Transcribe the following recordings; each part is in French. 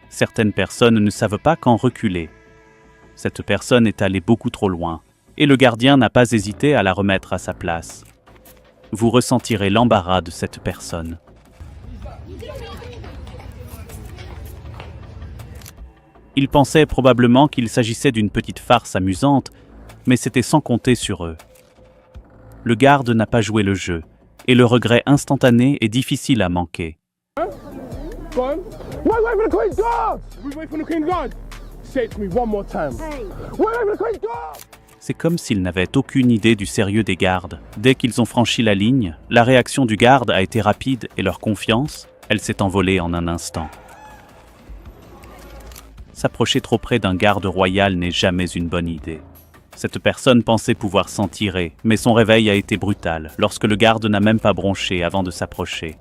Certaines personnes ne savent pas quand reculer. Cette personne est allée beaucoup trop loin, et le gardien n'a pas hésité à la remettre à sa place. Vous ressentirez l'embarras de cette personne. Ils pensaient probablement qu'il s'agissait d'une petite farce amusante, mais c'était sans compter sur eux. Le garde n'a pas joué le jeu, et le regret instantané est difficile à manquer. C'est comme s'ils n'avaient aucune idée du sérieux des gardes. Dès qu'ils ont franchi la ligne, la réaction du garde a été rapide et leur confiance, elle s'est envolée en un instant. S'approcher trop près d'un garde royal n'est jamais une bonne idée. Cette personne pensait pouvoir s'en tirer, mais son réveil a été brutal lorsque le garde n'a même pas bronché avant de s'approcher.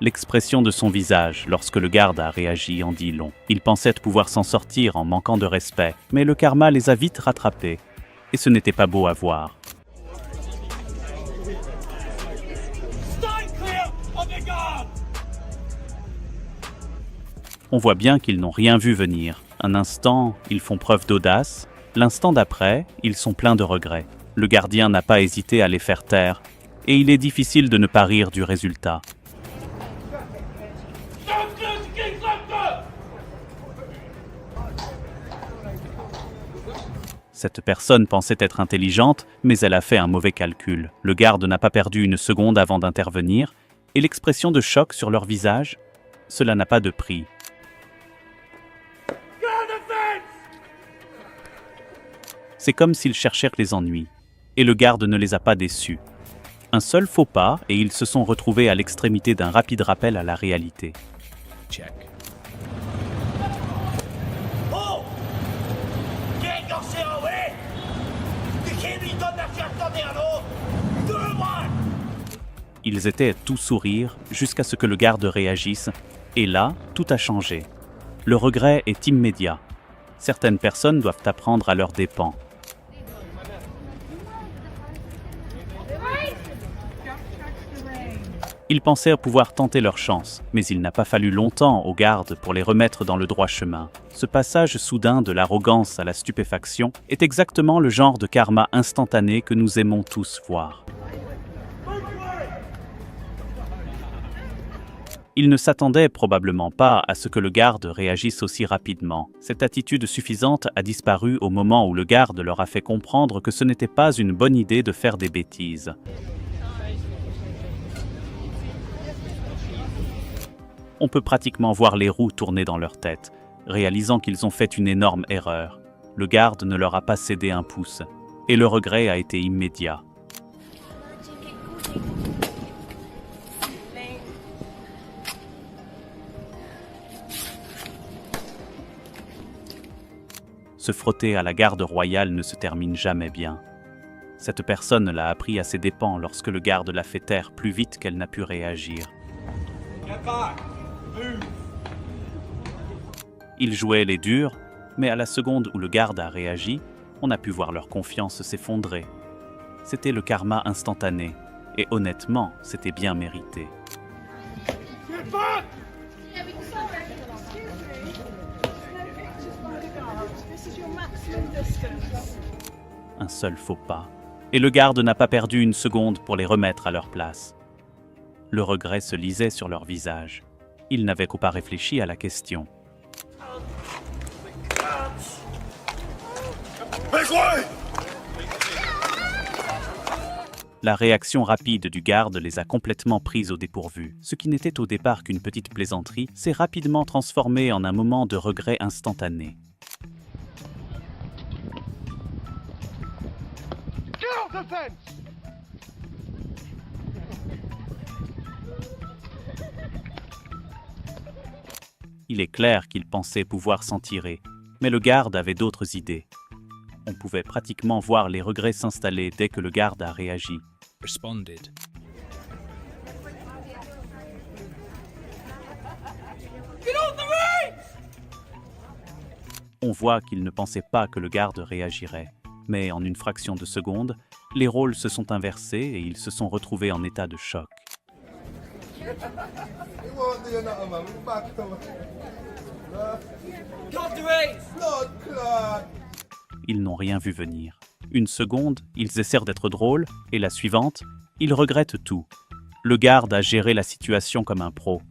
L'expression de son visage lorsque le garde a réagi en dit long. Il pensait pouvoir s'en sortir en manquant de respect, mais le karma les a vite rattrapés, et ce n'était pas beau à voir. On voit bien qu'ils n'ont rien vu venir. Un instant, ils font preuve d'audace. L'instant d'après, ils sont pleins de regrets. Le gardien n'a pas hésité à les faire taire, et il est difficile de ne pas rire du résultat. Cette personne pensait être intelligente, mais elle a fait un mauvais calcul. Le garde n'a pas perdu une seconde avant d'intervenir, et l'expression de choc sur leur visage, cela n'a pas de prix. C'est comme s'ils cherchèrent les ennuis, et le garde ne les a pas déçus. Un seul faux pas, et ils se sont retrouvés à l'extrémité d'un rapide rappel à la réalité. Check. Ils étaient tout sourire jusqu'à ce que le garde réagisse, et là, tout a changé. Le regret est immédiat. Certaines personnes doivent apprendre à leurs dépens. Ils pensaient pouvoir tenter leur chance, mais il n'a pas fallu longtemps aux gardes pour les remettre dans le droit chemin. Ce passage soudain de l'arrogance à la stupéfaction est exactement le genre de karma instantané que nous aimons tous voir. Ils ne s'attendaient probablement pas à ce que le garde réagisse aussi rapidement. Cette attitude suffisante a disparu au moment où le garde leur a fait comprendre que ce n'était pas une bonne idée de faire des bêtises. On peut pratiquement voir les roues tourner dans leur tête, réalisant qu'ils ont fait une énorme erreur. Le garde ne leur a pas cédé un pouce, et le regret a été immédiat. Se frotter à la garde royale ne se termine jamais bien. Cette personne l'a appris à ses dépens lorsque le garde l'a fait taire plus vite qu'elle n'a pu réagir. Ils jouaient les durs, mais à la seconde où le garde a réagi, on a pu voir leur confiance s'effondrer. C'était le karma instantané, et honnêtement, c'était bien mérité. Un seul faux pas, et le garde n'a pas perdu une seconde pour les remettre à leur place. Le regret se lisait sur leur visage. Ils n'avaient qu'au pas réfléchi à la question. La réaction rapide du garde les a complètement pris au dépourvu. Ce qui n'était au départ qu'une petite plaisanterie s'est rapidement transformé en un moment de regret instantané. Il est clair qu'ils pensaient pouvoir s'en tirer, mais le garde avait d'autres idées. On pouvait pratiquement voir les regrets s'installer dès que le garde a réagi. Responded. On voit qu'ils ne pensaient pas que le garde réagirait, Mais en une fraction de seconde, les rôles se sont inversés et ils se sont retrouvés en état de choc. Ils n'ont rien vu venir. Une seconde, ils essaient d'être drôles, et la suivante, ils regrettent tout. Le garde a géré la situation comme un pro.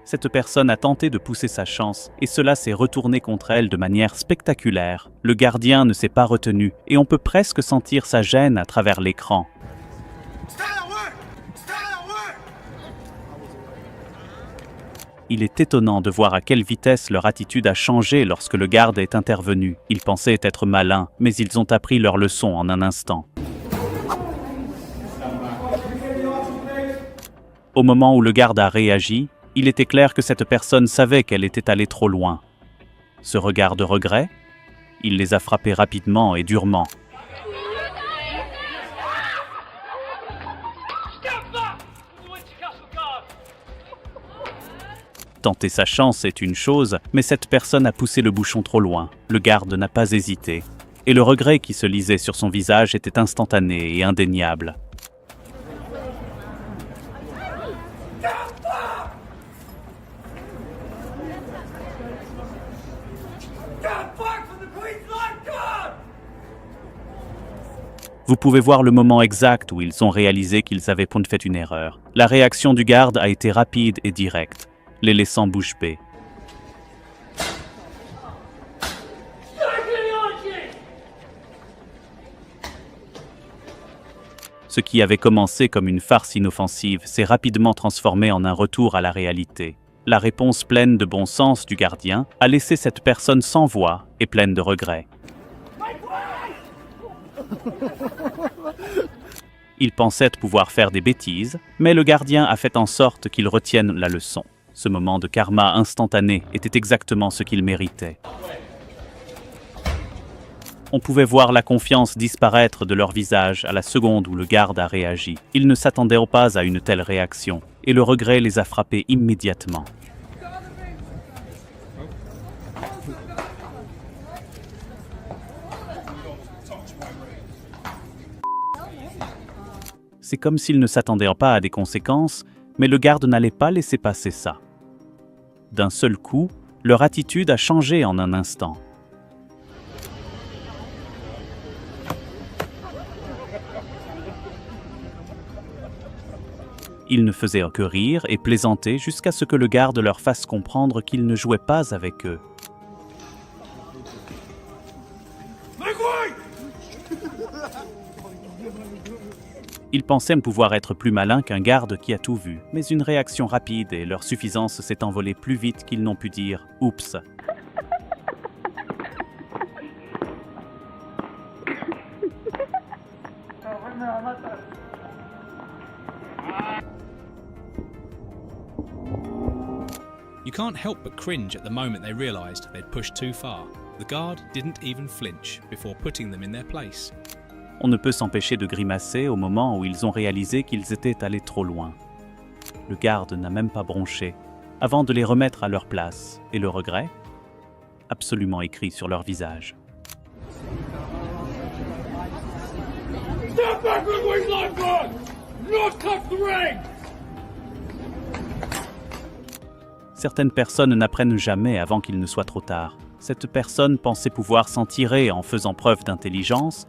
Cette personne a tenté de pousser sa chance, et cela s'est retourné contre elle de manière spectaculaire. Le gardien ne s'est pas retenu, et on peut presque sentir sa gêne à travers l'écran. Il est étonnant de voir à quelle vitesse leur attitude a changé lorsque le garde est intervenu. Ils pensaient être malins, mais ils ont appris leur leçon en un instant. Au moment où le garde a réagi, il était clair que cette personne savait qu'elle était allée trop loin. Ce regard de regret, il les a frappés rapidement et durement. Tenter sa chance est une chose, mais cette personne a poussé le bouchon trop loin. Le garde n'a pas hésité. Et le regret qui se lisait sur son visage était instantané et indéniable. Vous pouvez voir le moment exact où ils ont réalisé qu'ils avaient fait une erreur. La réaction du garde a été rapide et directe, les laissant bouche bée. Ce qui avait commencé comme une farce inoffensive s'est rapidement transformé en un retour à la réalité. La réponse pleine de bon sens du gardien a laissé cette personne sans voix et pleine de regrets. Il pensait pouvoir faire des bêtises, mais le gardien a fait en sorte qu'il retienne la leçon. Ce moment de karma instantané était exactement ce qu'il méritait. On pouvait voir la confiance disparaître de leur visage à la seconde où le garde a réagi. Ils ne s'attendaient pas à une telle réaction, et le regret les a frappés immédiatement. C'est comme s'ils ne s'attendaient pas à des conséquences, mais le garde n'allait pas laisser passer ça. D'un seul coup, leur attitude a changé en un instant. Ils ne faisaient que rire et plaisanter jusqu'à ce que le garde leur fasse comprendre qu'il ne jouait pas avec eux. Ils pensaient pouvoir être plus malins qu'un garde qui a tout vu, mais une réaction rapide et leur suffisance s'est envolée plus vite qu'ils n'ont pu dire « Oups ». You can't help but cringe at the moment they realised they'd pushed too far. The guard didn't even flinch before putting them in their place. On ne peut s'empêcher de grimacer au moment où ils ont réalisé qu'ils étaient allés trop loin. Le garde n'a même pas bronché, avant de les remettre à leur place, et le regret, absolument écrit sur leur visage. Certaines personnes n'apprennent jamais avant qu'il ne soit trop tard. Cette personne pensait pouvoir s'en tirer en faisant preuve d'intelligence,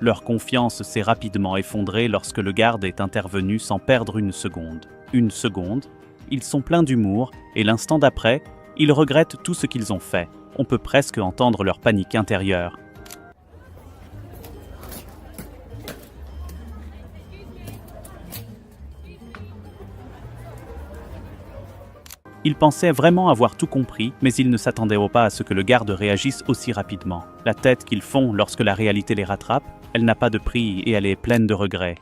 leur confiance s'est rapidement effondrée lorsque le garde est intervenu sans perdre une seconde. Une seconde, ils sont pleins d'humour et l'instant d'après, ils regrettent tout ce qu'ils ont fait. On peut presque entendre leur panique intérieure. Ils pensaient vraiment avoir tout compris, mais ils ne s'attendaient pas à ce que le garde réagisse aussi rapidement. La tête qu'ils font lorsque la réalité les rattrape, elle n'a pas de prix et elle est pleine de regrets.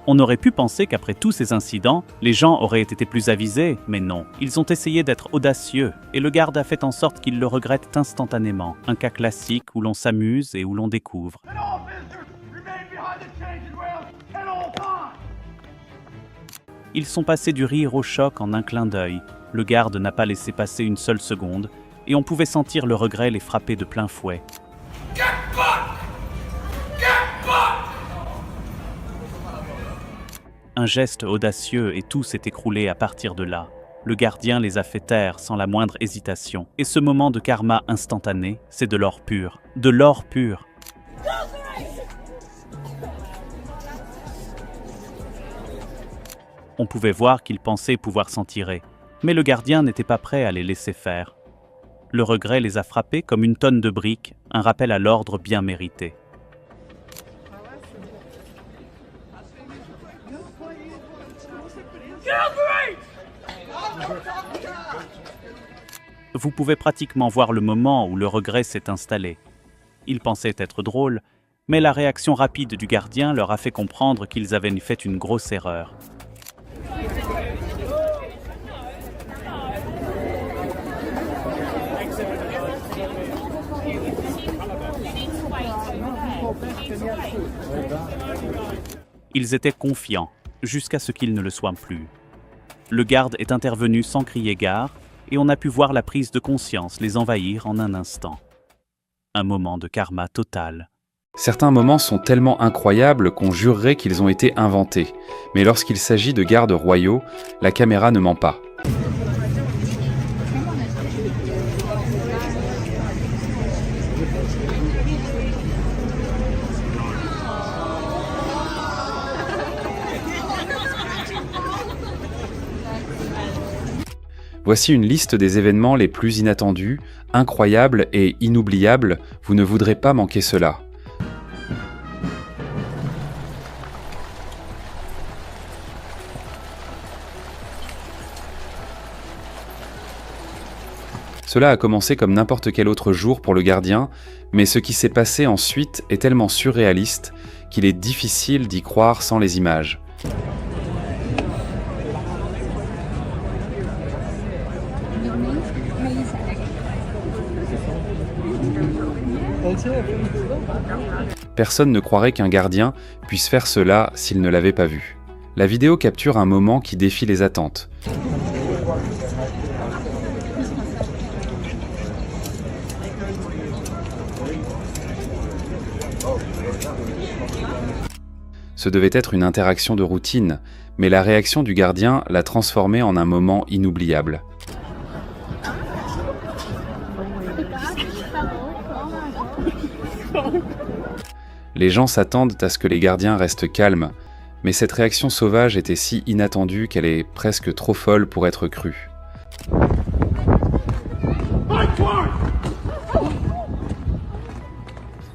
On aurait pu penser qu'après tous ces incidents, les gens auraient été plus avisés, mais non. Ils ont essayé d'être audacieux, et le garde a fait en sorte qu'ils le regrettent instantanément. Un cas classique où l'on s'amuse et où l'on découvre. Ils sont passés du rire au choc en un clin d'œil. Le garde n'a pas laissé passer une seule seconde, et on pouvait sentir le regret les frapper de plein fouet. Un geste audacieux et tout s'est écroulé à partir de là. Le gardien les a fait taire sans la moindre hésitation. Et ce moment de karma instantané, c'est de l'or pur. De l'or pur. On pouvait voir qu'ils pensaient pouvoir s'en tirer. Mais le gardien n'était pas prêt à les laisser faire. Le regret les a frappés comme une tonne de briques, un rappel à l'ordre bien mérité. Vous pouvez pratiquement voir le moment où le regret s'est installé. Ils pensaient être drôles, mais la réaction rapide du gardien leur a fait comprendre qu'ils avaient fait une grosse erreur. Ils étaient confiants, jusqu'à ce qu'ils ne le soient plus. Le garde est intervenu sans crier gare, et on a pu voir la prise de conscience les envahir en un instant. Un moment de karma total. Certains moments sont tellement incroyables qu'on jurerait qu'ils ont été inventés. Mais lorsqu'il s'agit de gardes royaux, la caméra ne ment pas. Voici une liste des événements les plus inattendus, incroyables et inoubliables. Vous ne voudrez pas manquer cela. Cela a commencé comme n'importe quel autre jour pour le gardien, mais ce qui s'est passé ensuite est tellement surréaliste qu'il est difficile d'y croire sans les images. Personne ne croirait qu'un gardien puisse faire cela s'il ne l'avait pas vu. La vidéo capture un moment qui défie les attentes. Ce devait être une interaction de routine, mais la réaction du gardien l'a transformé en un moment inoubliable. Les gens s'attendent à ce que les gardiens restent calmes, mais cette réaction sauvage était si inattendue qu'elle est presque trop folle pour être crue.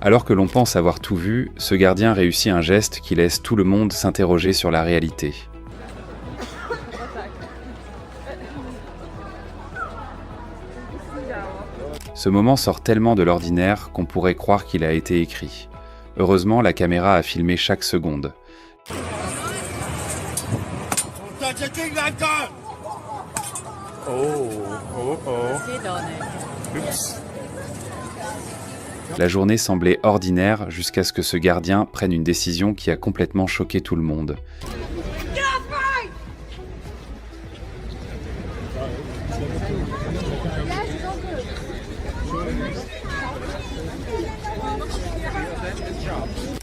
Alors que l'on pense avoir tout vu, ce gardien réussit un geste qui laisse tout le monde s'interroger sur la réalité. Ce moment sort tellement de l'ordinaire qu'on pourrait croire qu'il a été écrit. Heureusement, la caméra a filmé chaque seconde. La journée semblait ordinaire jusqu'à ce que ce gardien prenne une décision qui a complètement choqué tout le monde.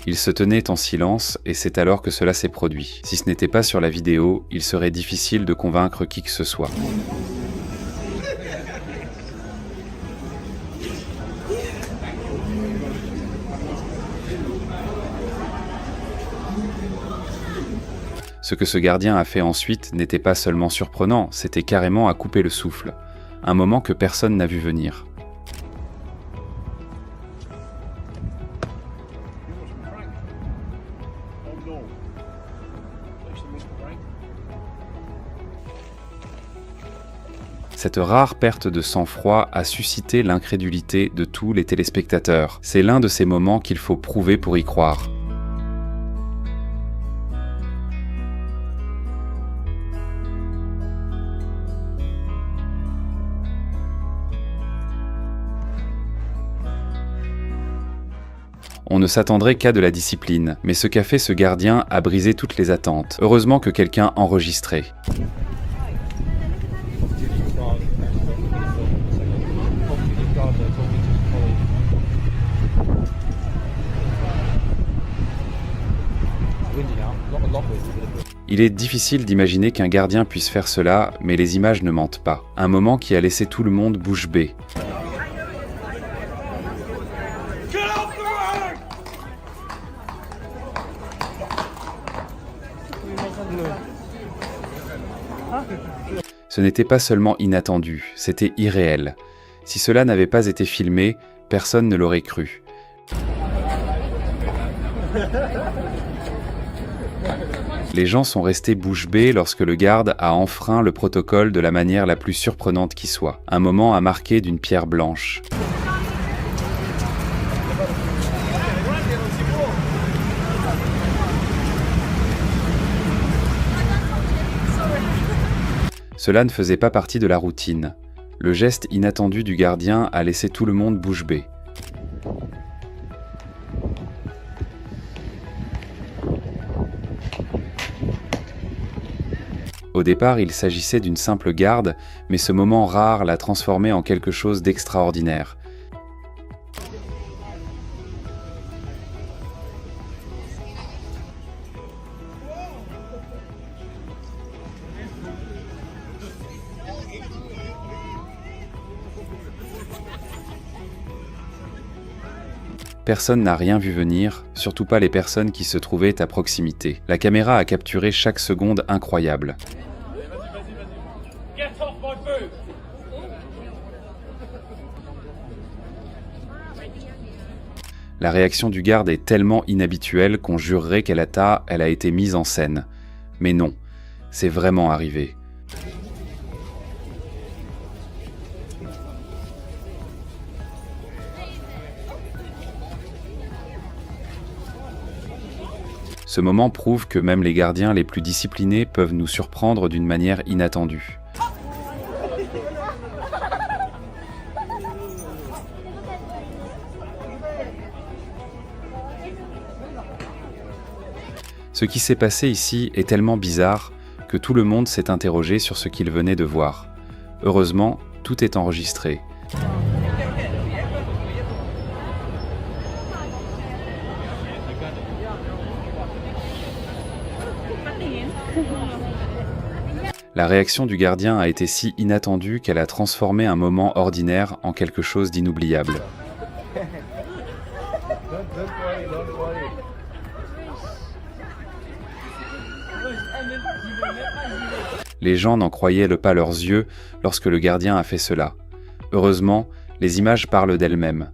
Il se tenait en silence et c'est alors que cela s'est produit. Si ce n'était pas sur la vidéo, il serait difficile de convaincre qui que ce soit. Ce que ce gardien a fait ensuite n'était pas seulement surprenant, c'était carrément à couper le souffle. Un moment que personne n'a vu venir. Cette rare perte de sang-froid a suscité l'incrédulité de tous les téléspectateurs. C'est l'un de ces moments qu'il faut prouver pour y croire. On ne s'attendrait qu'à de la discipline, mais ce qu'a fait ce gardien a brisé toutes les attentes. Heureusement que quelqu'un enregistrait. Il est difficile d'imaginer qu'un gardien puisse faire cela, mais les images ne mentent pas. Un moment qui a laissé tout le monde bouche bée. Ce n'était pas seulement inattendu, c'était irréel. Si cela n'avait pas été filmé, personne ne l'aurait cru. Les gens sont restés bouche bée lorsque le garde a enfreint le protocole de la manière la plus surprenante qui soit. Un moment à marquer d'une pierre blanche. Cela ne faisait pas partie de la routine. Le geste inattendu du gardien a laissé tout le monde bouche bée. Au départ, il s'agissait d'une simple garde, mais ce moment rare l'a transformé en quelque chose d'extraordinaire. Personne n'a rien vu venir, surtout pas les personnes qui se trouvaient à proximité. La caméra a capturé chaque seconde incroyable. La réaction du garde est tellement inhabituelle qu'on jurerait qu'elle a été mise en scène. Mais non, c'est vraiment arrivé. Ce moment prouve que même les gardiens les plus disciplinés peuvent nous surprendre d'une manière inattendue. Ce qui s'est passé ici est tellement bizarre que tout le monde s'est interrogé sur ce qu'il venait de voir. Heureusement, tout est enregistré. La réaction du gardien a été si inattendue qu'elle a transformé un moment ordinaire en quelque chose d'inoubliable. Les gens n'en croyaient pas leurs yeux lorsque le gardien a fait cela. Heureusement, les images parlent d'elles-mêmes.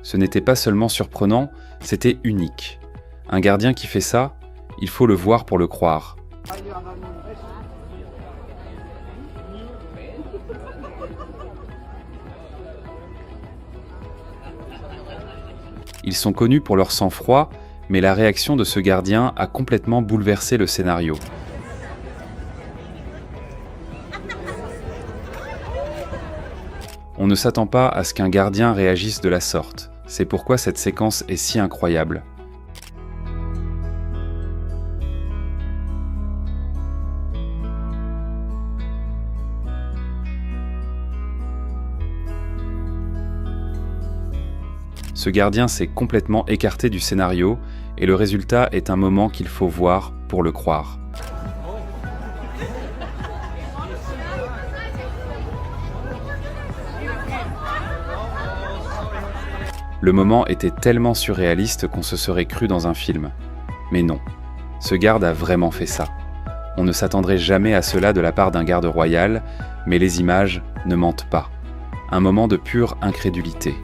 Ce n'était pas seulement surprenant, c'était unique. Un gardien qui fait ça, il faut le voir pour le croire. Ils sont connus pour leur sang-froid, mais la réaction de ce gardien a complètement bouleversé le scénario. On ne s'attend pas à ce qu'un gardien réagisse de la sorte. C'est pourquoi cette séquence est si incroyable. Ce gardien s'est complètement écarté du scénario et le résultat est un moment qu'il faut voir pour le croire. Le moment était tellement surréaliste qu'on se serait cru dans un film. Mais non, ce garde a vraiment fait ça. On ne s'attendrait jamais à cela de la part d'un garde royal, mais les images ne mentent pas. Un moment de pure incrédulité.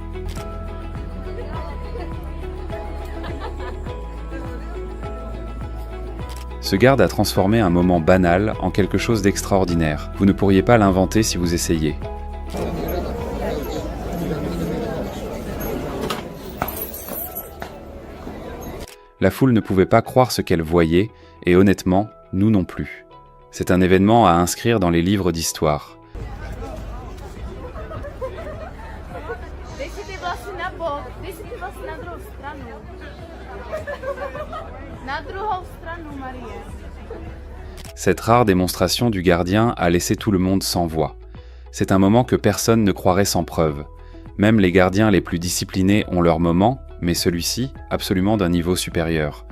Ce garde a transformé un moment banal en quelque chose d'extraordinaire. Vous ne pourriez pas l'inventer si vous essayiez. La foule ne pouvait pas croire ce qu'elle voyait, et honnêtement, Nous non plus. C'est un événement à inscrire dans les livres d'histoire. Cette rare démonstration du gardien a laissé tout le monde sans voix. C'est un moment que personne ne croirait sans preuve. Même les gardiens les plus disciplinés ont leur moment, mais celui-ci, absolument d'un niveau supérieur.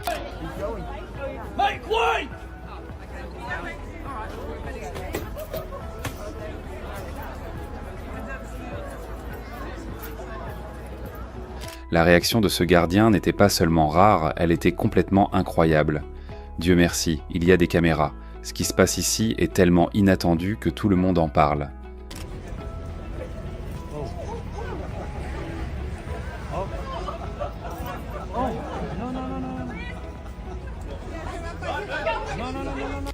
La réaction de ce gardien n'était pas seulement rare, elle était complètement incroyable. Dieu merci, il y a des caméras. Ce qui se passe ici est tellement inattendu que tout le monde en parle.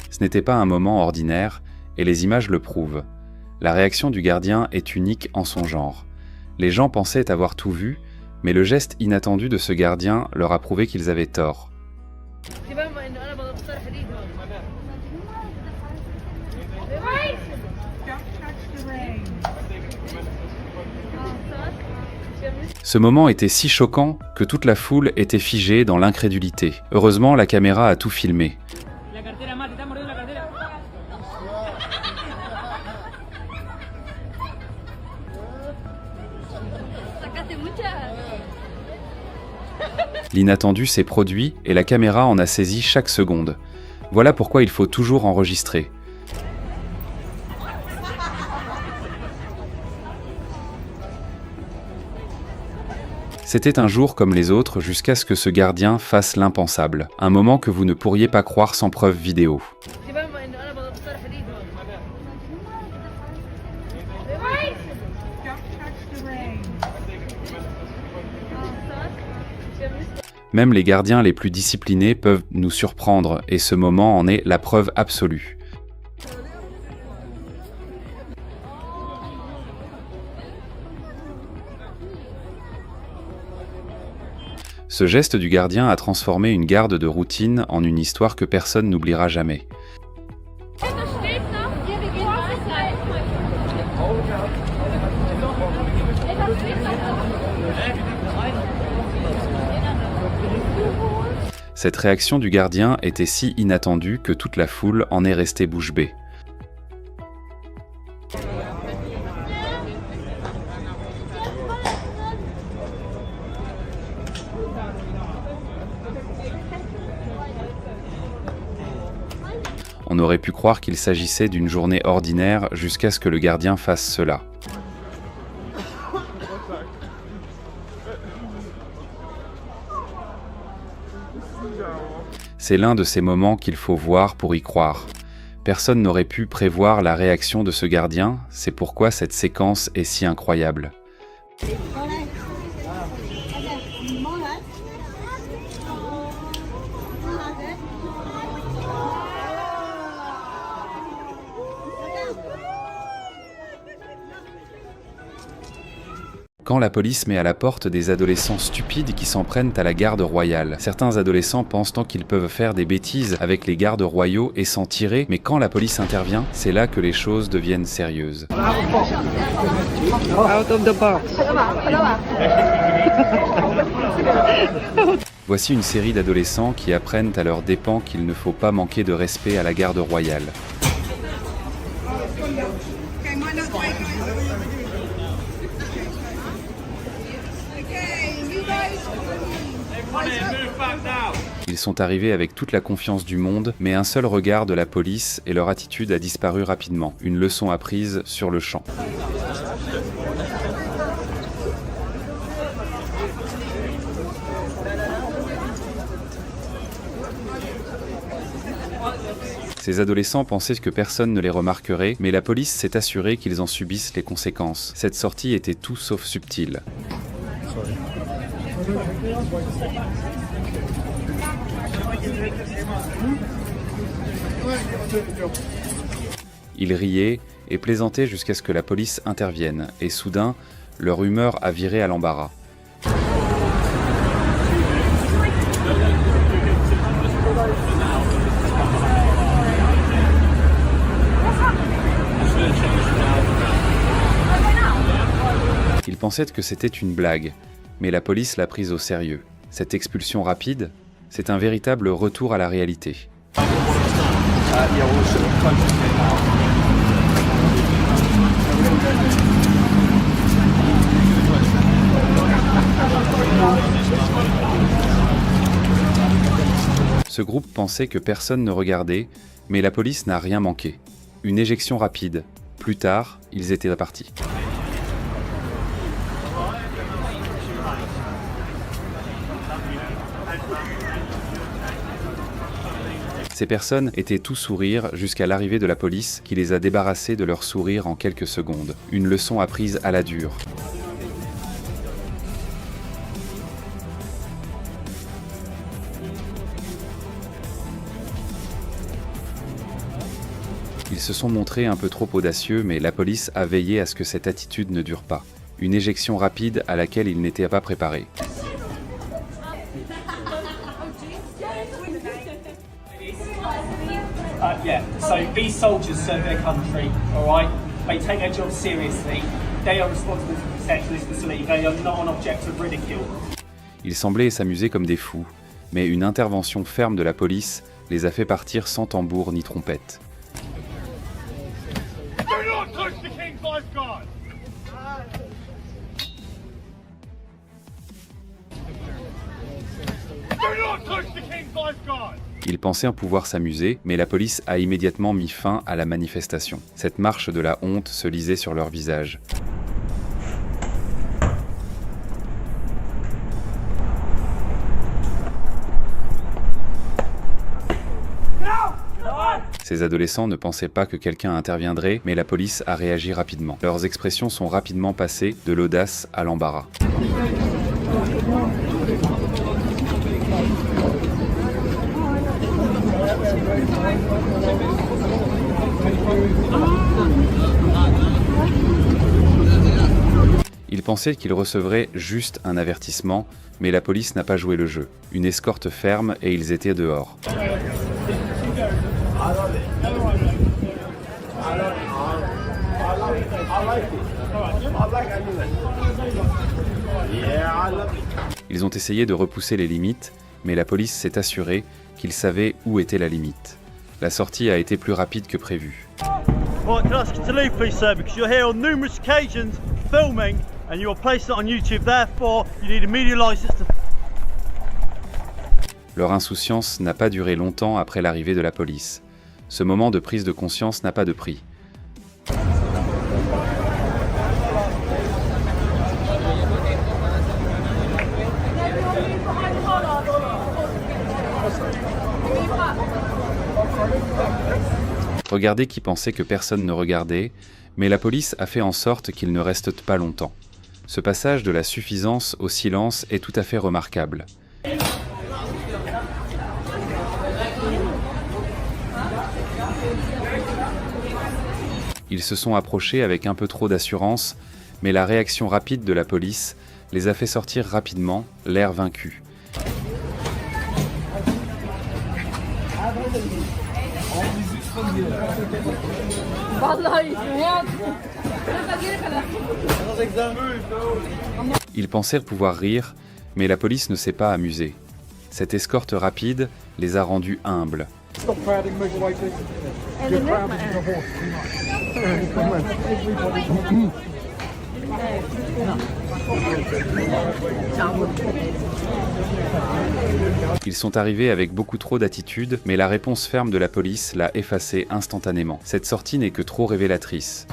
Ce n'était pas un moment ordinaire, et les images le prouvent. La réaction du gardien est unique en son genre. Les gens pensaient avoir tout vu, mais le geste inattendu de ce gardien leur a prouvé qu'ils avaient tort. Ce moment était si choquant que toute la foule était figée dans l'incrédulité. Heureusement, la caméra a tout filmé. L'inattendu s'est produit et la caméra en a saisi chaque seconde. Voilà pourquoi il faut toujours enregistrer. C'était un jour comme les autres jusqu'à ce que ce gardien fasse l'impensable. Un moment que vous ne pourriez pas croire sans preuve vidéo. Même les gardiens les plus disciplinés peuvent nous surprendre et ce moment en est la preuve absolue. Ce geste du gardien a transformé une garde de routine en une histoire que personne n'oubliera jamais. Cette réaction du gardien était si inattendue que toute la foule en est restée bouche bée. On aurait pu croire qu'il s'agissait d'une journée ordinaire jusqu'à ce que le gardien fasse cela. C'est l'un de ces moments qu'il faut voir pour y croire. Personne n'aurait pu prévoir la réaction de ce gardien, c'est pourquoi cette séquence est si incroyable. Quand la police met à la porte des adolescents stupides qui s'en prennent à la garde royale. Certains adolescents pensent tant qu'ils peuvent faire des bêtises avec les gardes royaux et s'en tirer, mais quand la police intervient, c'est là que les choses deviennent sérieuses. Voici une série d'adolescents qui apprennent à leurs dépens qu'il ne faut pas manquer de respect à la garde royale. Ils sont arrivés avec toute la confiance du monde, mais un seul regard de la police et leur attitude a disparu rapidement. Une leçon apprise sur le champ. Ces adolescents pensaient que personne ne les remarquerait, mais la police s'est assurée qu'ils en subissent les conséquences. Cette sortie était tout sauf subtile. Ils riaient et plaisantaient jusqu'à ce que la police intervienne, et soudain, leur humeur a viré à l'embarras. pensaient que c'était une blague, mais la police l'a prise au sérieux. Cette expulsion rapide, c'est un véritable retour à la réalité. Ce groupe pensait que personne ne regardait, mais la police n'a rien manqué. Une éjection rapide. Plus tard, ils étaient partis. Ces personnes étaient tout sourire jusqu'à l'arrivée de la police qui les a débarrassés de leur sourire en quelques secondes. Une leçon apprise à la dure. Ils se sont montrés un peu trop audacieux, mais la police a veillé à ce que cette attitude ne dure pas. Une éjection rapide à laquelle ils n'étaient pas préparés. Yeah, so these soldiers serve their country, all right? They take their job seriously. They are responsible for protection of this facility. They are not an object of ridicule. Ils semblaient s'amuser comme des fous, mais une intervention ferme de la police les a fait partir sans tambour ni trompette. Do not touch the King's lifeguard! Do not touch the King's lifeguard! Ils pensaient pouvoir s'amuser, mais la police a immédiatement mis fin à la manifestation. Cette marche de la honte se lisait sur leur visage. Ces adolescents ne pensaient pas que quelqu'un interviendrait, mais la police a réagi rapidement. Leurs expressions sont rapidement passées de l'audace à l'embarras. Ils pensaient qu'ils recevraient juste un avertissement, mais la police n'a pas joué le jeu. Une escorte ferme et ils étaient dehors. Ils ont essayé de repousser les limites, mais la police s'est assurée qu'ils savaient où était la limite. La sortie a été plus rapide que prévu. Right, can I ask you to leave, please, sir, because you're here on numerous occasions filming and you are placing it on YouTube. Therefore, you need a media license to... Leur insouciance n'a pas duré longtemps après l'arrivée de la police. Ce moment de prise de conscience n'a pas de prix. Regardez qui pensait que personne ne regardait, mais la police a fait en sorte qu'il ne reste pas longtemps. Ce passage de la suffisance au silence est tout à fait remarquable. Ils se sont approchés avec un peu trop d'assurance, mais la réaction rapide de la police les a fait sortir rapidement, l'air vaincu. Ils pensèrent pouvoir rire, mais la police ne s'est pas amusée. Cette escorte rapide les a rendus humbles. Ils sont arrivés avec beaucoup trop d'attitude, mais la réponse ferme de la police l'a effacé instantanément. Cette sortie n'est que trop révélatrice.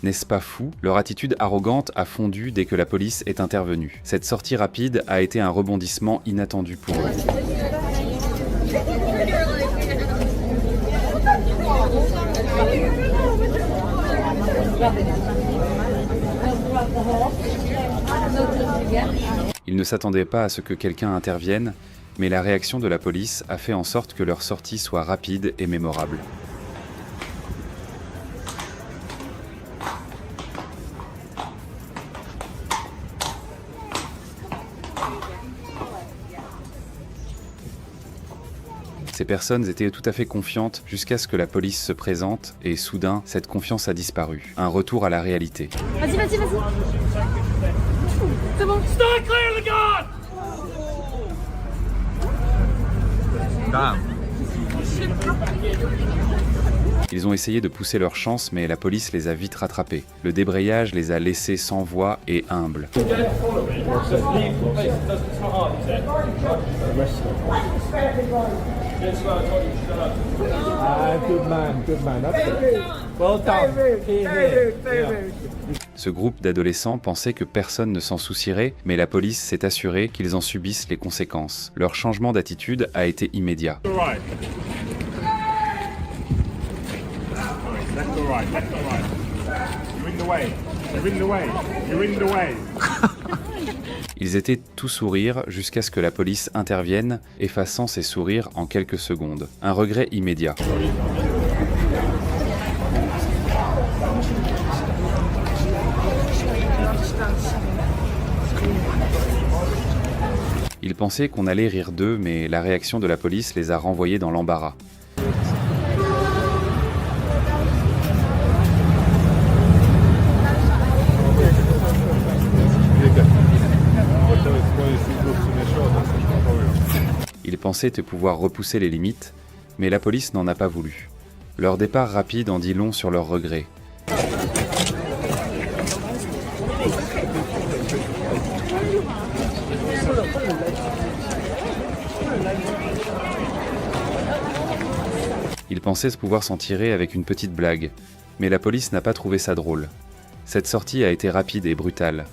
N'est-ce pas fou? Leur attitude arrogante a fondu dès que la police est intervenue. Cette sortie rapide a été un rebondissement inattendu pour eux. Ils ne s'attendaient pas à ce que quelqu'un intervienne, mais la réaction de la police a fait en sorte que leur sortie soit rapide et mémorable. Ces personnes étaient tout à fait confiantes jusqu'à ce que la police se présente et soudain, cette confiance a disparu. Un retour à la réalité. Vas-y. C'est bon. Stand clear of the guard! Ils ont essayé de pousser leur chance, mais la police les a vite rattrapés. Le débrayage les a laissés sans voix et humbles. Ce groupe d'adolescents pensait que personne ne s'en soucierait, mais la police s'est assurée qu'ils en subissent les conséquences. Leur changement d'attitude a été immédiat. Ils étaient tout sourire jusqu'à ce que la police intervienne, effaçant ces sourires en quelques secondes. Un regret immédiat. Ils pensaient qu'on allait rire d'eux, mais la réaction de la police les a renvoyés dans l'embarras. Ils pensaient pouvoir repousser les limites, mais la police n'en a pas voulu. Leur départ rapide en dit long sur leurs regrets. Ils pensaient pouvoir s'en tirer avec une petite blague, mais la police n'a pas trouvé ça drôle. Cette sortie a été rapide et brutale.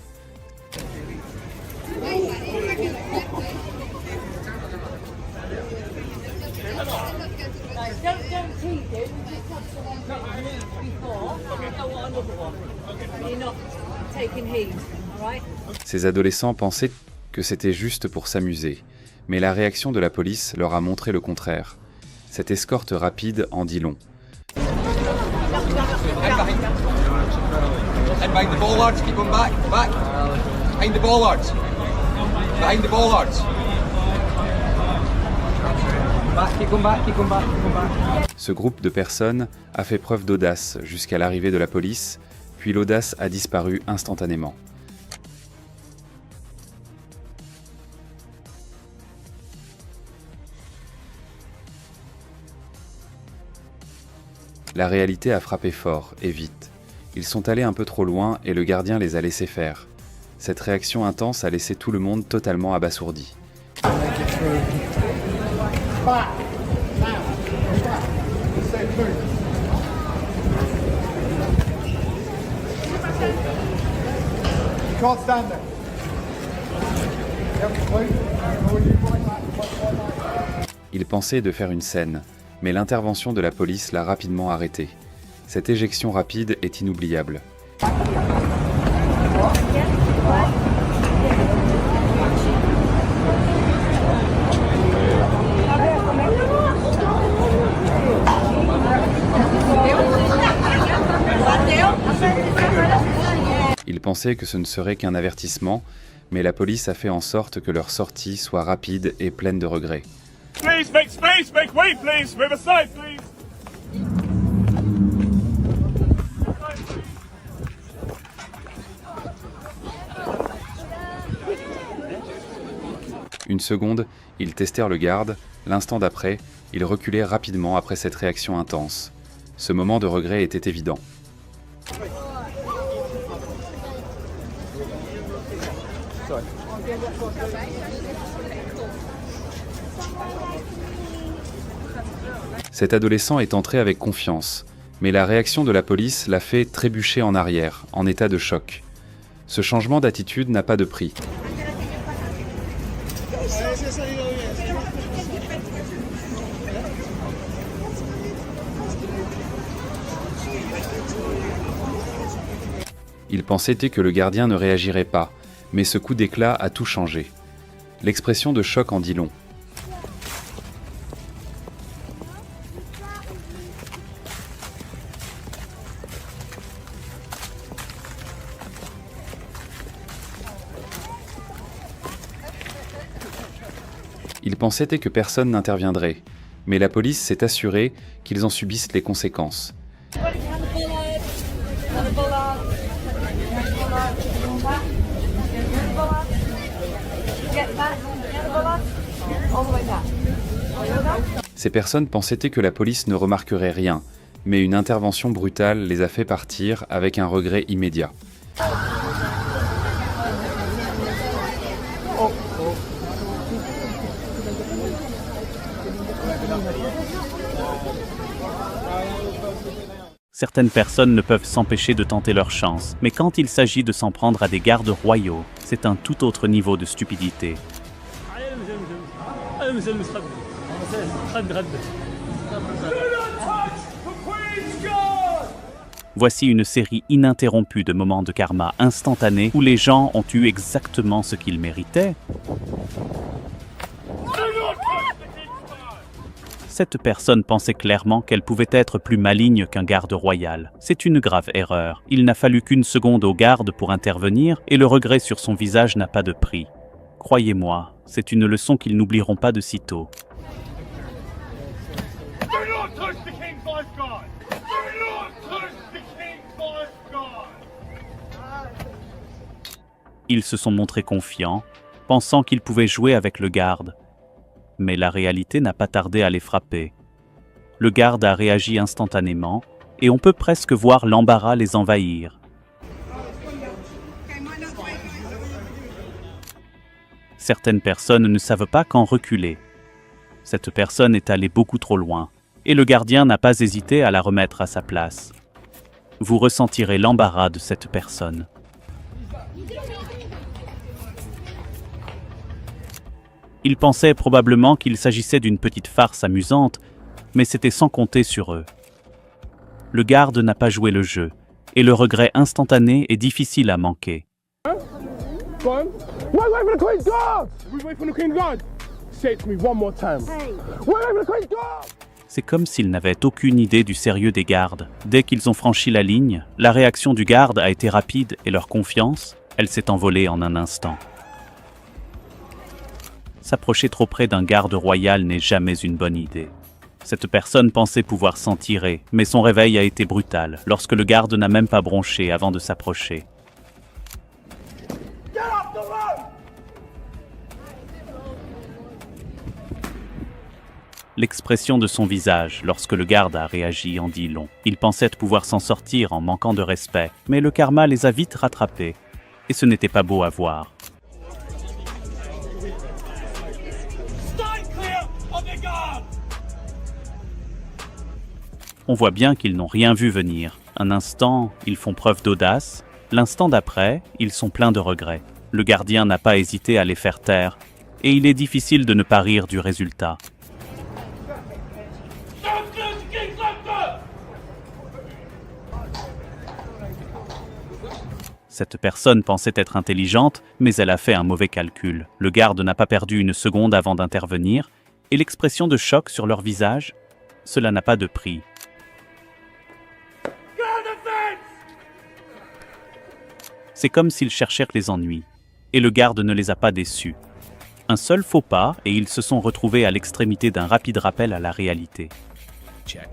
Ces adolescents pensaient que c'était juste pour s'amuser, mais la réaction de la police leur a montré le contraire. Cette escorte rapide en dit long. Ce groupe de personnes a fait preuve d'audace jusqu'à l'arrivée de la police, puis l'audace a disparu instantanément. La réalité a frappé fort et vite. Ils sont allés un peu trop loin et le gardien les a laissés faire. Cette réaction intense a laissé tout le monde totalement abasourdi. Ils pensaient de faire une scène, mais l'intervention de la police l'a rapidement arrêté. Cette éjection rapide est inoubliable. Ils pensaient que ce ne serait qu'un avertissement, mais la police a fait en sorte que leur sortie soit rapide et pleine de regrets. Please, make space, make way, please. Move aside, please. Une seconde, ils testèrent le garde. L'instant d'après, ils reculaient rapidement après cette réaction intense. Ce moment de regret était évident. Cet adolescent est entré avec confiance, mais la réaction de la police l'a fait trébucher en arrière, en état de choc. Ce changement d'attitude n'a pas de prix. Il pensait que le gardien ne réagirait pas, mais ce coup d'éclat a tout changé. L'expression de choc en dit long. Il pensait que personne n'interviendrait, Mais la police s'est assurée qu'ils en subissent les conséquences. Ces personnes pensaient que la police ne remarquerait rien, mais une intervention brutale les a fait partir avec un regret immédiat. Certaines personnes ne peuvent s'empêcher de tenter leur chance, mais quand il s'agit de s'en prendre à des gardes royaux, c'est un tout autre niveau de stupidité. Voici une série ininterrompue de moments de karma instantanés où les gens ont eu exactement ce qu'ils méritaient. Cette personne pensait clairement qu'elle pouvait être plus maligne qu'un garde royal. C'est une grave erreur. Il n'a fallu qu'une seconde au garde pour intervenir et le regret sur son visage n'a pas de prix. Croyez-moi, c'est une leçon qu'ils n'oublieront pas de sitôt. Ils se sont montrés confiants, pensant qu'ils pouvaient jouer avec le garde. Mais la réalité n'a pas tardé à les frapper. Le garde a réagi instantanément, et on peut presque voir l'embarras les envahir. Certaines personnes ne savent pas quand reculer. Cette personne est allée beaucoup trop loin, et le gardien n'a pas hésité à la remettre à sa place. Vous ressentirez l'embarras de cette personne. Ils pensaient probablement qu'il s'agissait d'une petite farce amusante, mais c'était sans compter sur eux. Le garde n'a pas joué le jeu, et le regret instantané est difficile à manquer. C'est comme s'ils n'avaient aucune idée du sérieux des gardes. Dès qu'ils ont franchi la ligne, la réaction du garde a été rapide et leur confiance, elle s'est envolée en un instant. S'approcher trop près d'un garde royal n'est jamais une bonne idée. Cette personne pensait pouvoir s'en tirer, mais son réveil a été brutal, lorsque le garde n'a même pas bronché avant de s'approcher. L'expression de son visage, lorsque le garde a réagi, en dit long. Il pensait pouvoir s'en sortir en manquant de respect, mais le karma les a vite rattrapés, et ce n'était pas beau à voir. On voit bien qu'ils n'ont rien vu venir. Un instant, ils font preuve d'audace. L'instant d'après, ils sont pleins de regrets. Le gardien n'a pas hésité à les faire taire, et il est difficile de ne pas rire du résultat. Cette personne pensait être intelligente, mais elle a fait un mauvais calcul. Le garde n'a pas perdu une seconde avant d'intervenir, et l'expression de choc sur leur visage, cela n'a pas de prix. C'est comme s'ils cherchèrent les ennuis, et le garde ne les a pas déçus. Un seul faux pas, et ils se sont retrouvés à l'extrémité d'un rapide rappel à la réalité. Check.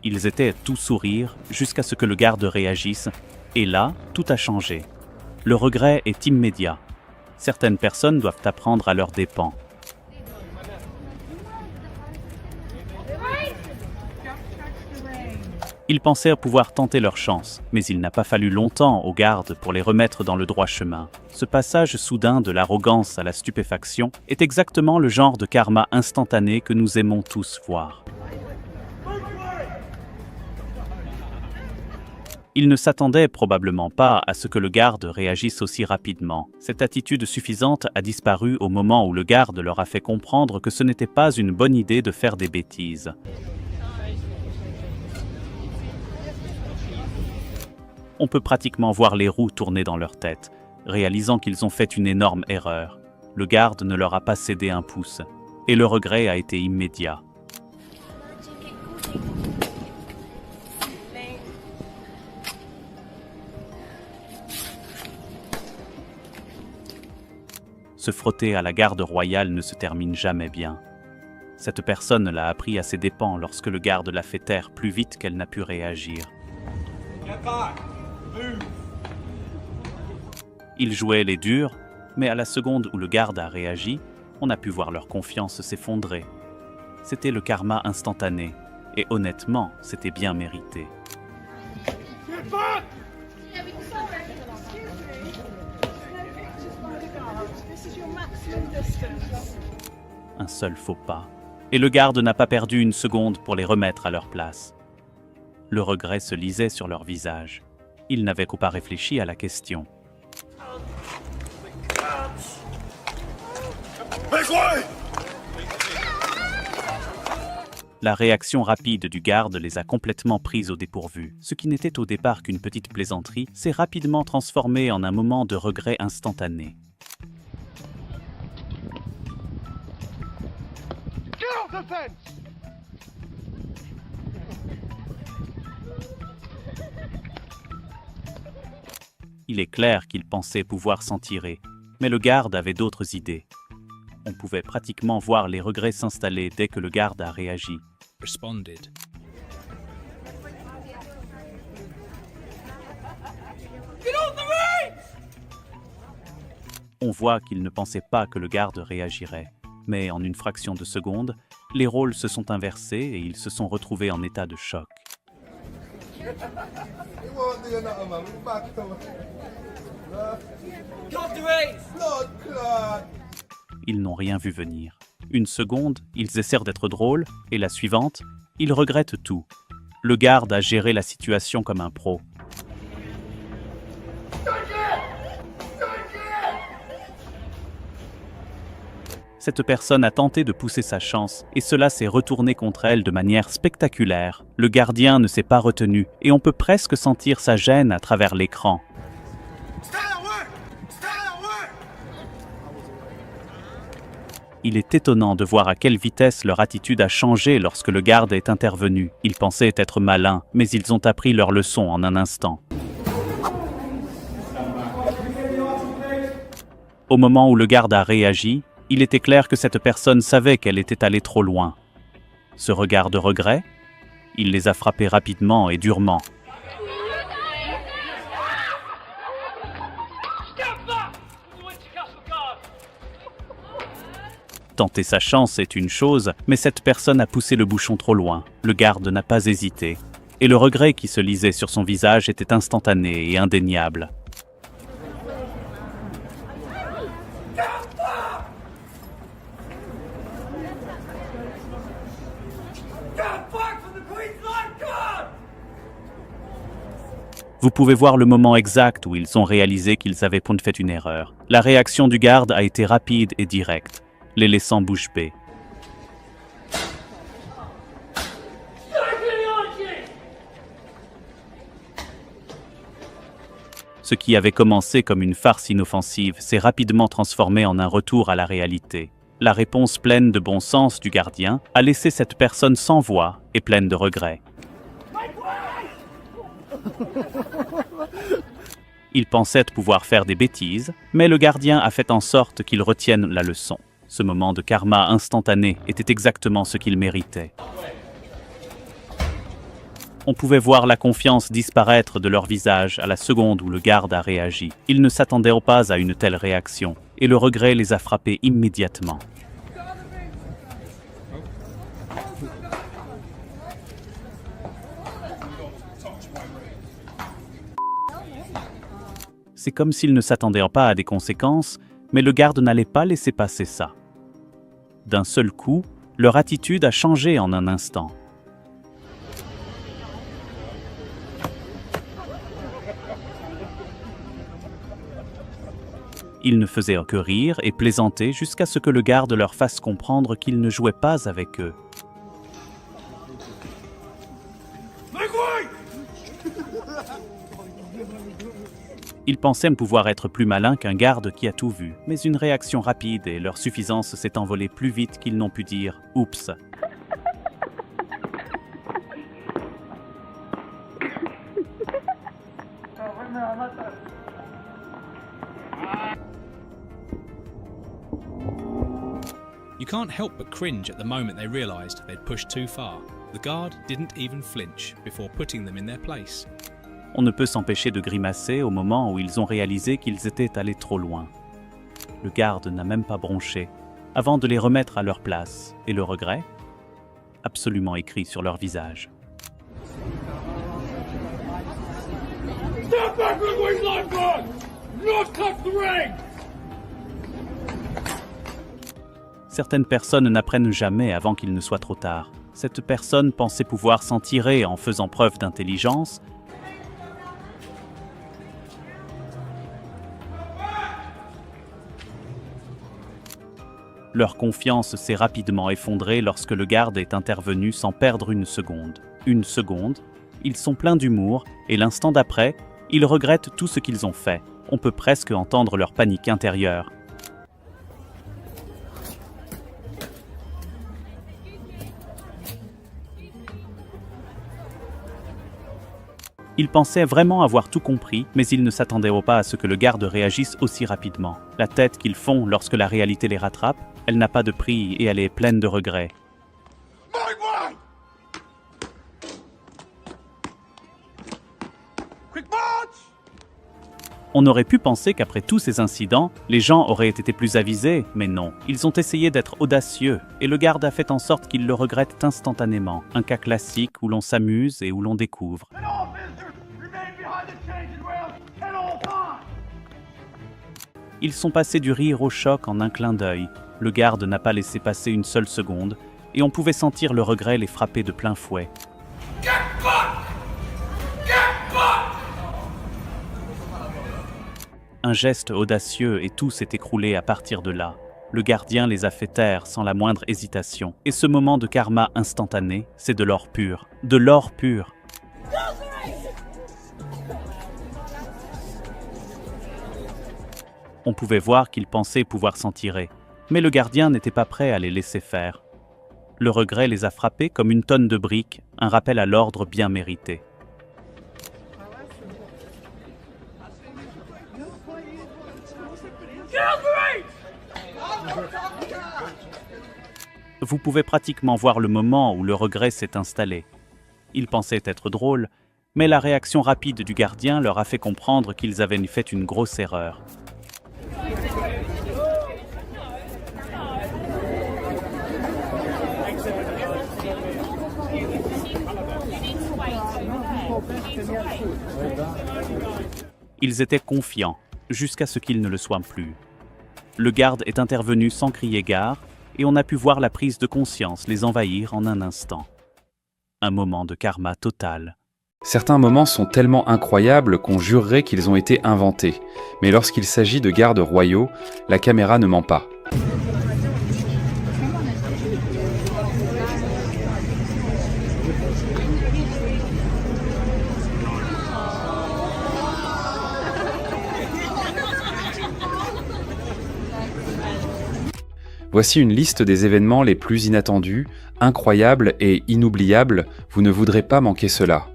Ils étaient tout sourire jusqu'à ce que le garde réagisse, et là, tout a changé. Le regret est immédiat. Certaines personnes doivent apprendre à leurs dépens. Ils pensaient pouvoir tenter leur chance, mais il n'a pas fallu longtemps aux gardes pour les remettre dans le droit chemin. Ce passage soudain de l'arrogance à la stupéfaction est exactement le genre de karma instantané que nous aimons tous voir. Ils ne s'attendaient probablement pas à ce que le garde réagisse aussi rapidement. Cette attitude suffisante a disparu au moment où le garde leur a fait comprendre que ce n'était pas une bonne idée de faire des bêtises. On peut pratiquement voir les roues tourner dans leur tête, réalisant qu'ils ont fait une énorme erreur. Le garde ne leur a pas cédé un pouce, et le regret a été immédiat. Se frotter à la garde royale ne se termine jamais bien. Cette personne l'a appris à ses dépens lorsque le garde l'a fait taire plus vite qu'elle n'a pu réagir. Ils jouaient les durs, mais à la seconde où le garde a réagi, on a pu voir leur confiance s'effondrer. C'était le karma instantané, et honnêtement, c'était bien mérité. Un seul faux pas, et le garde n'a pas perdu une seconde pour les remettre à leur place. Le regret se lisait sur leur visage. Ils n'avaient qu'au pas réfléchi à la question. La réaction rapide du garde les a complètement pris au dépourvu. Ce qui n'était au départ qu'une petite plaisanterie s'est rapidement transformé en un moment de regret instantané. Il est clair qu'il pensait pouvoir s'en tirer, mais le garde avait d'autres idées. On pouvait pratiquement voir les regrets s'installer dès que le garde a réagi. Responded. On voit qu'il ne pensait pas que le garde réagirait. Mais en une fraction de seconde, les rôles se sont inversés et ils se sont retrouvés en état de choc. Ils n'ont rien vu venir. Une seconde, ils essaient d'être drôles, et la suivante, ils regrettent tout. Le garde a géré la situation comme un pro. Cette personne a tenté de pousser sa chance, et cela s'est retourné contre elle de manière spectaculaire. Le gardien ne s'est pas retenu, et on peut presque sentir sa gêne à travers l'écran. Il est étonnant de voir à quelle vitesse leur attitude a changé lorsque le garde est intervenu. Ils pensaient être malins, mais ils ont appris leur leçon en un instant. Au moment où le garde a réagi, il était clair que cette personne savait qu'elle était allée trop loin. Ce regard de regret, il les a frappés rapidement et durement. Tenter sa chance est une chose, mais cette personne a poussé le bouchon trop loin. Le garde n'a pas hésité. Et le regret qui se lisait sur son visage était instantané et indéniable. Vous pouvez voir le moment exact où ils ont réalisé qu'ils avaient fait une erreur. La réaction du garde a été rapide et directe, les laissant bouche bée. Ce qui avait commencé comme une farce inoffensive s'est rapidement transformé en un retour à la réalité. La réponse pleine de bon sens du gardien a laissé cette personne sans voix et pleine de regrets. Il pensait pouvoir faire des bêtises, mais le gardien a fait en sorte qu'il retienne la leçon. Ce moment de karma instantané était exactement ce qu'il méritait. On pouvait voir la confiance disparaître de leur visage à la seconde où le garde a réagi. Ils ne s'attendaient pas à une telle réaction, et le regret les a frappés immédiatement. C'est comme s'ils ne s'attendaient pas à des conséquences, mais le garde n'allait pas laisser passer ça. D'un seul coup, leur attitude a changé en un instant. Ils ne faisaient que rire et plaisanter jusqu'à ce que le garde leur fasse comprendre qu'il ne jouait pas avec eux. Ils pensaient pouvoir être plus malins qu'un garde qui a tout vu, mais une réaction rapide et leur suffisance s'est envolée plus vite qu'ils n'ont pu dire « Oups ». You can't help but cringe at the moment they realised they'd pushed too far. The guard didn't even flinch before putting them in their place. On ne peut s'empêcher de grimacer au moment où ils ont réalisé qu'ils étaient allés trop loin. Le garde n'a même pas bronché avant de les remettre à leur place. Et le regret ? Absolument écrit sur leur visage. Step back with wings like God! Not cut the ring! Certaines personnes n'apprennent jamais avant qu'il ne soit trop tard. Cette personne pensait pouvoir s'en tirer en faisant preuve d'intelligence. Leur confiance s'est rapidement effondrée lorsque le garde est intervenu sans perdre une seconde. Une seconde, ils sont pleins d'humour et l'instant d'après, ils regrettent tout ce qu'ils ont fait. On peut presque entendre leur panique intérieure. Ils pensaient vraiment avoir tout compris, mais ils ne s'attendaient pas à ce que le garde réagisse aussi rapidement. La tête qu'ils font lorsque la réalité les rattrape, elle n'a pas de prix et elle est pleine de regrets. On aurait pu penser qu'après tous ces incidents, les gens auraient été plus avisés, mais non. Ils ont essayé d'être audacieux, et le garde a fait en sorte qu'ils le regrettent instantanément. Un cas classique où l'on s'amuse et où l'on découvre. Ils sont passés du rire au choc en un clin d'œil. Le garde n'a pas laissé passer une seule seconde, et on pouvait sentir le regret les frapper de plein fouet. Un geste audacieux et tout s'est écroulé à partir de là. Le gardien les a fait taire sans la moindre hésitation. Et ce moment de karma instantané, c'est de l'or pur. De l'or pur. On pouvait voir qu'ils pensaient pouvoir s'en tirer. Mais le gardien n'était pas prêt à les laisser faire. Le regret les a frappés comme une tonne de briques, un rappel à l'ordre bien mérité. Vous pouvez pratiquement voir le moment où le regret s'est installé. Ils pensaient être drôles, mais la réaction rapide du gardien leur a fait comprendre qu'ils avaient fait une grosse erreur. Ils étaient confiants, jusqu'à ce qu'ils ne le soient plus. Le garde est intervenu sans crier gare, et on a pu voir la prise de conscience les envahir en un instant. Un moment de karma total. Certains moments sont tellement incroyables qu'on jurerait qu'ils ont été inventés. Mais lorsqu'il s'agit de gardes royaux, la caméra ne ment pas. Voici une liste des événements les plus inattendus, incroyables et inoubliables. Vous ne voudrez pas manquer cela.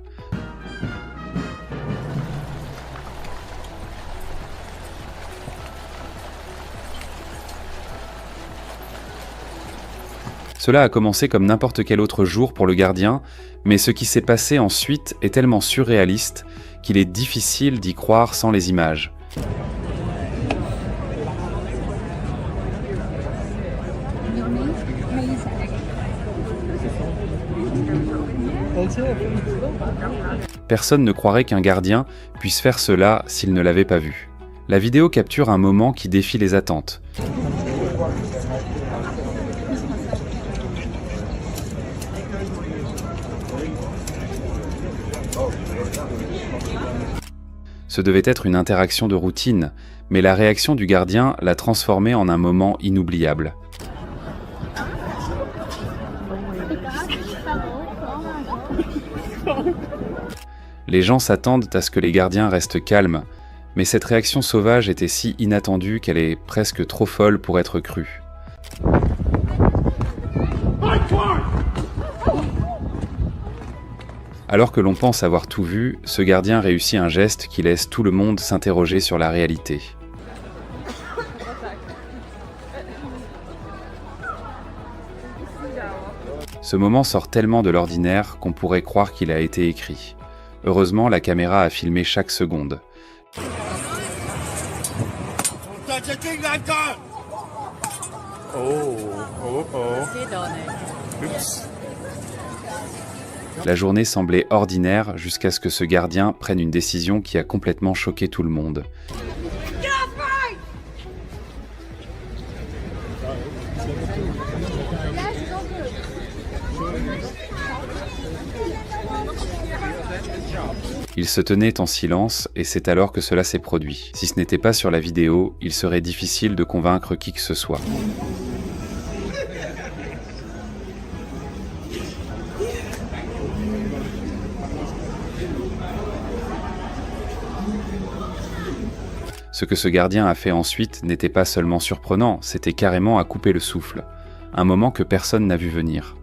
Cela a commencé comme n'importe quel autre jour pour le gardien, mais ce qui s'est passé ensuite est tellement surréaliste qu'il est difficile d'y croire sans les images. Personne ne croirait qu'un gardien puisse faire cela s'il ne l'avait pas vu. La vidéo capture un moment qui défie les attentes. Ce devait être une interaction de routine, mais la réaction du gardien l'a transformé en un moment inoubliable. Les gens s'attendent à ce que les gardiens restent calmes, mais cette réaction sauvage était si inattendue qu'elle est presque trop folle pour être crue. Alors que l'on pense avoir tout vu, ce gardien réussit un geste qui laisse tout le monde s'interroger sur la réalité. Ce moment sort tellement de l'ordinaire qu'on pourrait croire qu'il a été écrit. Heureusement, la caméra a filmé chaque seconde. La journée semblait ordinaire jusqu'à ce que ce gardien prenne une décision qui a complètement choqué tout le monde. Il se tenait en silence et c'est alors que cela s'est produit. Si ce n'était pas sur la vidéo, il serait difficile de convaincre qui que ce soit. Ce que ce gardien a fait ensuite n'était pas seulement surprenant, c'était carrément à couper le souffle. Un moment que personne n'a vu venir.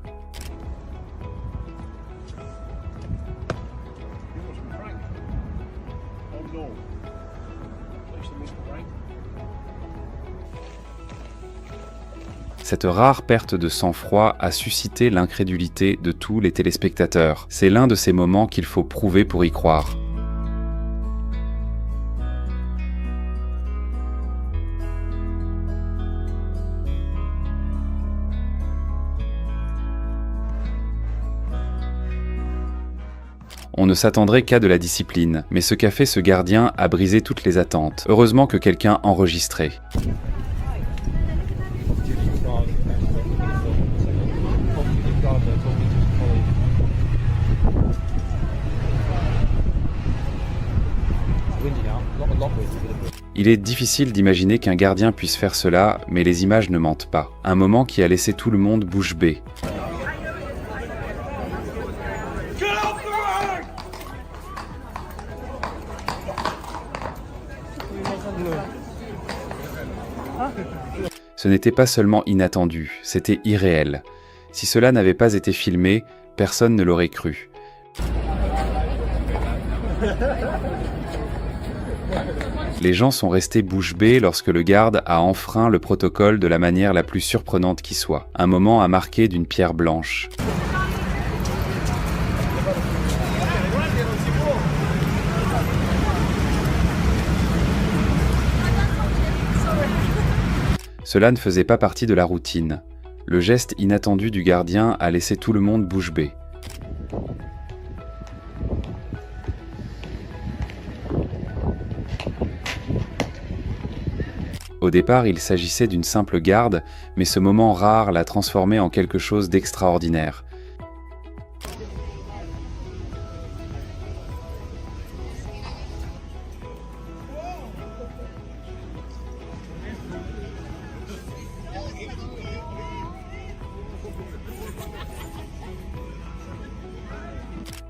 Cette rare perte de sang-froid a suscité l'incrédulité de tous les téléspectateurs. C'est l'un de ces moments qu'il faut prouver pour y croire. On ne s'attendrait qu'à de la discipline, mais ce qu'a fait ce gardien a brisé toutes les attentes. Heureusement que quelqu'un enregistrait. Il est difficile d'imaginer qu'un gardien puisse faire cela, mais les images ne mentent pas. Un moment qui a laissé tout le monde bouche bée. Ce n'était pas seulement inattendu, c'était irréel. Si cela n'avait pas été filmé, personne ne l'aurait cru. Les gens sont restés bouche bée lorsque le garde a enfreint le protocole de la manière la plus surprenante qui soit. Un moment à marquer d'une pierre blanche. Cela ne faisait pas partie de la routine. Le geste inattendu du gardien a laissé tout le monde bouche bée. Au départ, il s'agissait d'une simple garde, mais ce moment rare l'a transformé en quelque chose d'extraordinaire.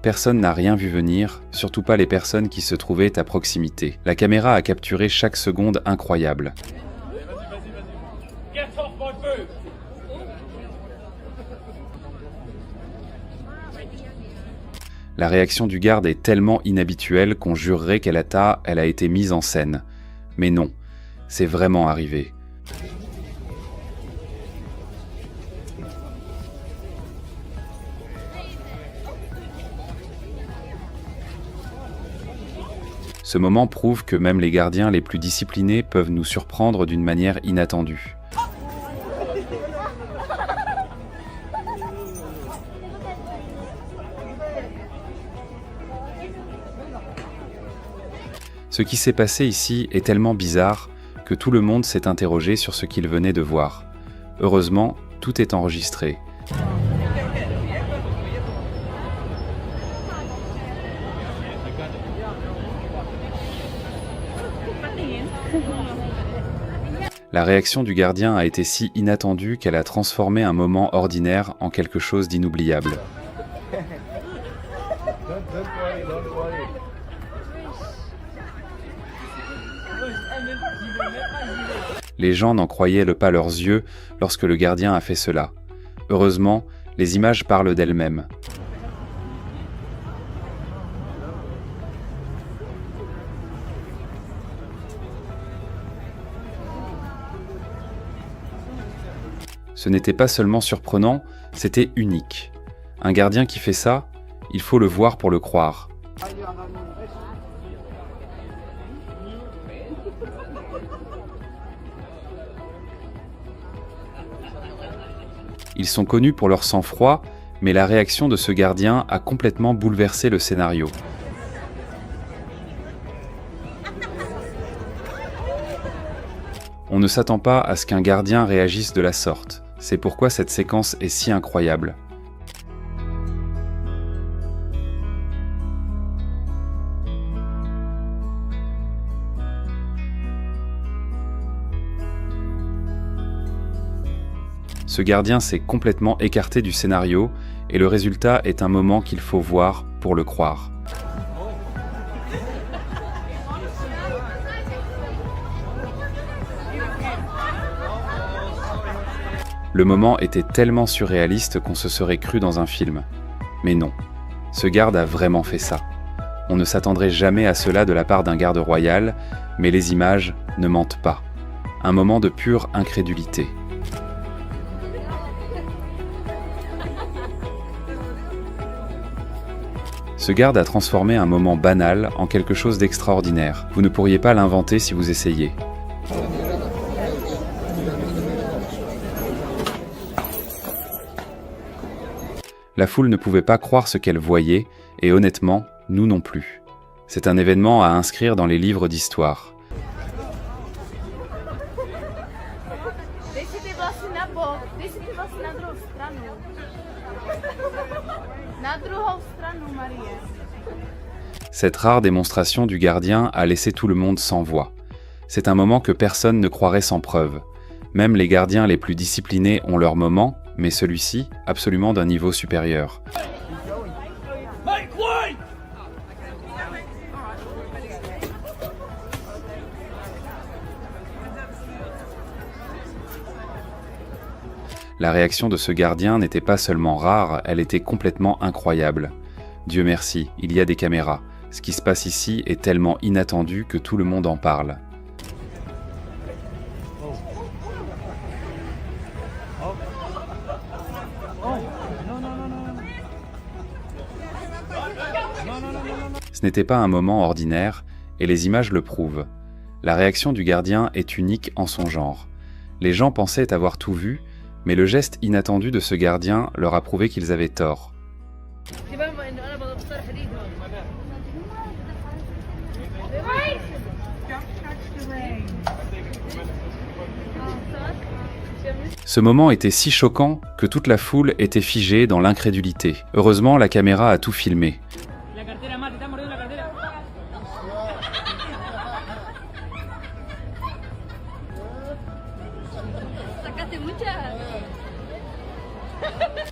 Personne n'a rien vu venir, surtout pas les personnes qui se trouvaient à proximité. La caméra a capturé chaque seconde incroyable. La réaction du garde est tellement inhabituelle qu'on jurerait qu'elle a été mise en scène. Mais non, c'est vraiment arrivé. Ce moment prouve que même les gardiens les plus disciplinés peuvent nous surprendre d'une manière inattendue. Ce qui s'est passé ici est tellement bizarre que tout le monde s'est interrogé sur ce qu'il venait de voir. Heureusement, tout est enregistré. La réaction du gardien a été si inattendue qu'elle a transformé un moment ordinaire en quelque chose d'inoubliable. Les gens n'en croyaient pas leurs yeux lorsque le gardien a fait cela. Heureusement, les images parlent d'elles-mêmes. Ce n'était pas seulement surprenant, c'était unique. Un gardien qui fait ça, il faut le voir pour le croire. Ils sont connus pour leur sang-froid, mais la réaction de ce gardien a complètement bouleversé le scénario. On ne s'attend pas à ce qu'un gardien réagisse de la sorte. C'est pourquoi cette séquence est si incroyable. Ce gardien s'est complètement écarté du scénario et le résultat est un moment qu'il faut voir pour le croire. Le moment était tellement surréaliste qu'on se serait cru dans un film. Mais non, ce garde a vraiment fait ça. On ne s'attendrait jamais à cela de la part d'un garde royal, mais les images ne mentent pas. Un moment de pure incrédulité. Ce garde a transformé un moment banal en quelque chose d'extraordinaire. Vous ne pourriez pas l'inventer si vous essayez. La foule ne pouvait pas croire ce qu'elle voyait, et honnêtement, nous non plus. C'est un événement à inscrire dans les livres d'histoire. Cette rare démonstration du gardien a laissé tout le monde sans voix. C'est un moment que personne ne croirait sans preuve. Même les gardiens les plus disciplinés ont leur moment, mais celui-ci, absolument d'un niveau supérieur. La réaction de ce gardien n'était pas seulement rare, elle était complètement incroyable. Dieu merci, il y a des caméras. Ce qui se passe ici est tellement inattendu que tout le monde en parle. Ce n'était pas un moment ordinaire, et les images le prouvent. La réaction du gardien est unique en son genre. Les gens pensaient avoir tout vu, mais le geste inattendu de ce gardien leur a prouvé qu'ils avaient tort. Ce moment était si choquant que toute la foule était figée dans l'incrédulité. Heureusement, la caméra a tout filmé.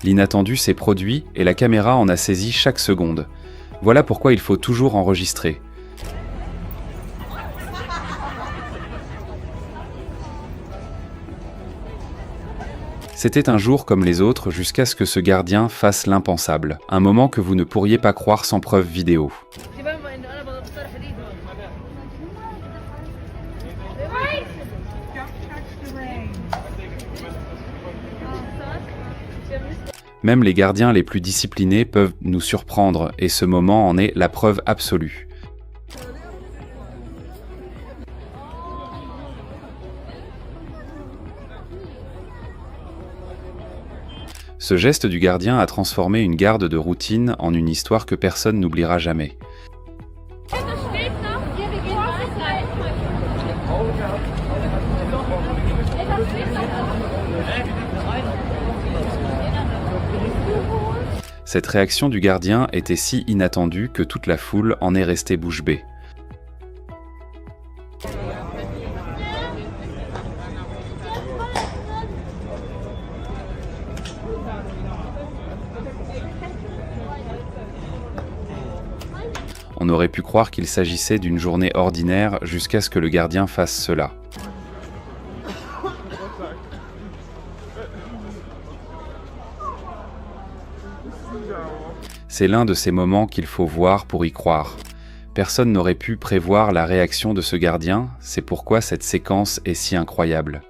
L'inattendu s'est produit et la caméra en a saisi chaque seconde. Voilà pourquoi il faut toujours enregistrer. C'était un jour comme les autres jusqu'à ce que ce gardien fasse l'impensable. Un moment que vous ne pourriez pas croire sans preuve vidéo. Même les gardiens les plus disciplinés peuvent nous surprendre et ce moment en est la preuve absolue. Ce geste du gardien a transformé une garde de routine en une histoire que personne n'oubliera jamais. Cette réaction du gardien était si inattendue que toute la foule en est restée bouche bée. On aurait pu croire qu'il s'agissait d'une journée ordinaire jusqu'à ce que le gardien fasse cela. C'est l'un de ces moments qu'il faut voir pour y croire. Personne n'aurait pu prévoir la réaction de ce gardien, c'est pourquoi cette séquence est si incroyable.